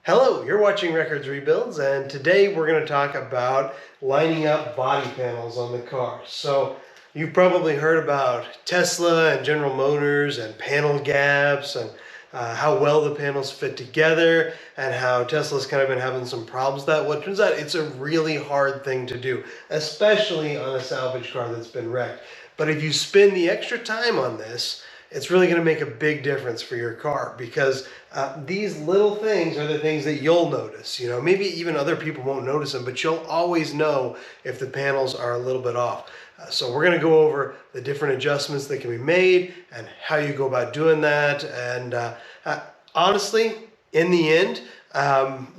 Hello, you're watching Records Rebuilds, and today we're going to talk about lining up body panels on the car. So you've probably heard about Tesla and General Motors and panel gaps and how well the panels fit together, and how Tesla's kind of been having some problems with that. Well, it turns out it's a really hard thing to do, especially on a salvage car that's been wrecked. But if you spend the extra time on this, it's really going to make a big difference for your car, because these little things are the things that you'll notice. You know, maybe even other people won't notice them, but you'll always know if the panels are a little bit off. So we're going to go over the different adjustments that can be made and how you go about doing that. And honestly, in the end,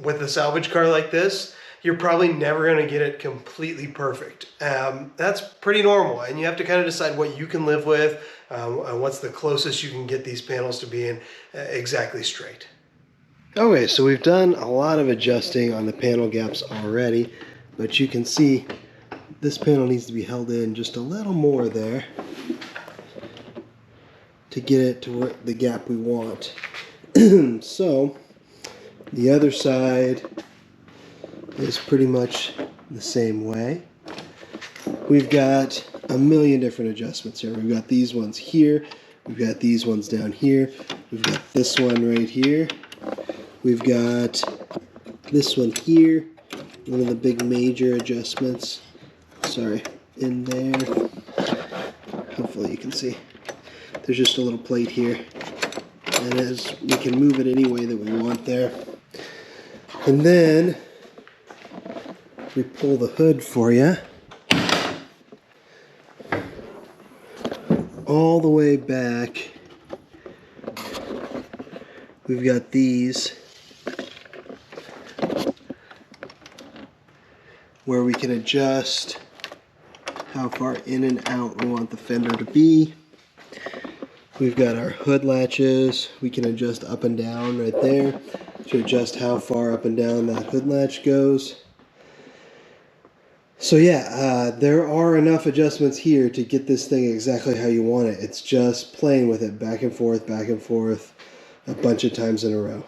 with a salvage car like this, you're probably never going to get it completely perfect. That's pretty normal, and you have to kind of decide what you can live with, and what's the closest you can get these panels to being exactly straight. Okay, so we've done a lot of adjusting on the panel gaps already, but you can see this panel needs to be held in just a little more there to get it to where the gap we want. So the other side is pretty much the same way. We've got a million different adjustments here. We've got these ones here, we've got these ones down here, we've got this one right here, we've got this one here, one of the big major adjustments, in there. Hopefully you can see. There's just a little plate here, and as we can move it any way that we want there. And then we pull the hood for you all the way back. We've got these where we can adjust how far in and out we want the fender to be. We've got our hood latches. We can adjust up and down right there to adjust how far up and down that hood latch goes. So yeah, there are enough adjustments here to get this thing exactly how you want it. It's just playing with it back and forth a bunch of times in a row.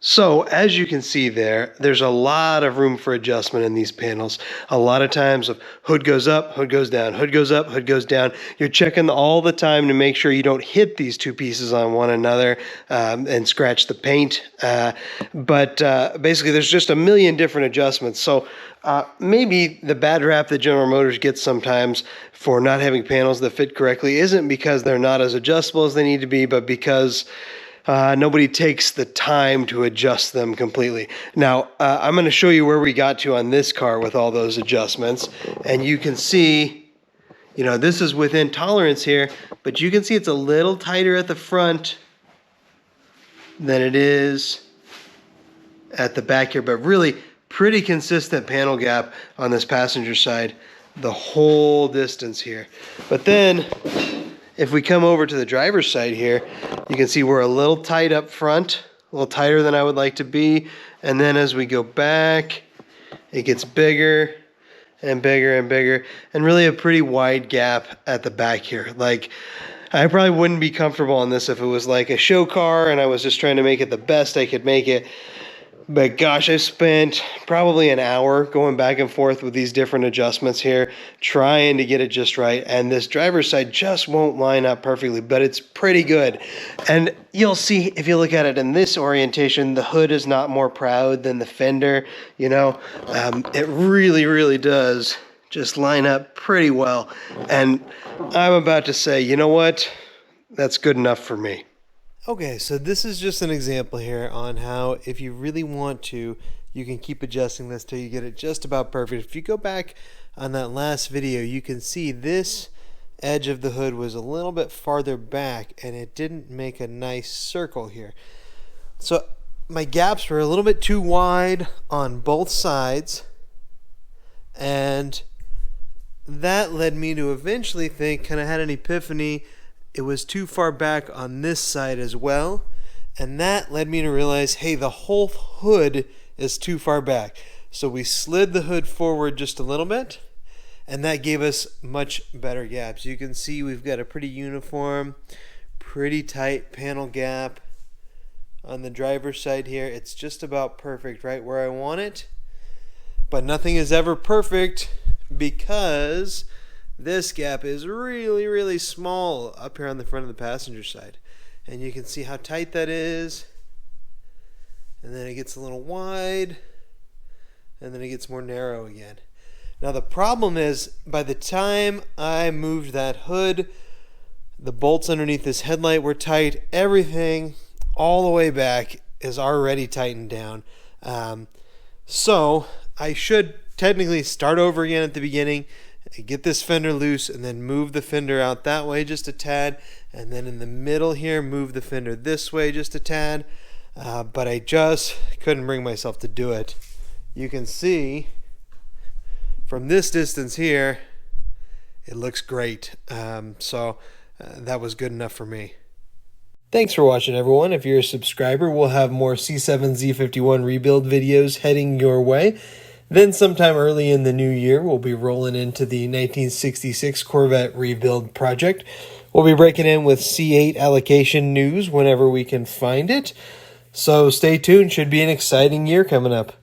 So as you can see there's a lot of room for adjustment in these panels. A lot of times if hood goes up, hood goes down, hood goes up, hood goes down. You're checking all the time to make sure you don't hit these two pieces on one another and scratch the paint. But basically there's just a million different adjustments. So maybe the bad rap that General Motors gets sometimes for not having panels that fit correctly isn't because they're not as adjustable as they need to be, but because nobody takes the time to adjust them completely. Now, I'm going to show you where we got to on this car with all those adjustments. And you can see, you know, this is within tolerance here, but you can see it's a little tighter at the front than it is at the back here, but really pretty consistent panel gap on this passenger side the whole distance here. But then if we come over to the driver's side here, you can see we're a little tight up front, a little tighter than I would like to be. And then as we go back, it gets bigger and bigger and bigger, and really a pretty wide gap at the back here. Like, I probably wouldn't be comfortable on this if it was like a show car and I was just trying to make it the best I could make it. But gosh, I spent probably an hour going back and forth with these different adjustments here, trying to get it just right. And this driver's side just won't line up perfectly, but it's pretty good. And you'll see if you look at it in this orientation, the hood is not more proud than the fender. You know, it really, really does just line up pretty well. And I'm about to say, you know what? That's good enough for me. Okay, so this is just an example here on how, if you really want to, you can keep adjusting this till you get it just about perfect. If you go back on that last video, you can see this edge of the hood was a little bit farther back and it didn't make a nice circle here. So my gaps were a little bit too wide on both sides, and that led me to eventually think, kind of had an epiphany, it was too far back on this side as well, and that led me to realize, hey, the whole hood is too far back. So we slid the hood forward just a little bit, and that gave us much better gaps. You can see we've got a pretty uniform, pretty tight panel gap on the driver's side here. It's just about perfect, right where I want it. But nothing is ever perfect, because this gap is really, really small up here on the front of the passenger side. And you can see how tight that is. And then it gets a little wide. And then it gets more narrow again. Now the problem is, by the time I moved that hood, the bolts underneath this headlight were tight. Everything all the way back is already tightened down. So I should technically start over again at the beginning, get this fender loose, and then move the fender out that way just a tad, and then in the middle here move the fender this way just a tad, but I just couldn't bring myself to do it. You can see from this distance here it looks great, so that was good enough for me. Thanks for watching, everyone. If you're a subscriber, we'll have more C7 Z51 rebuild videos heading your way. Then sometime early in the new year, we'll be rolling into the 1966 Corvette Rebuild project. We'll be breaking in with C8 allocation news whenever we can find it. So stay tuned. Should be an exciting year coming up.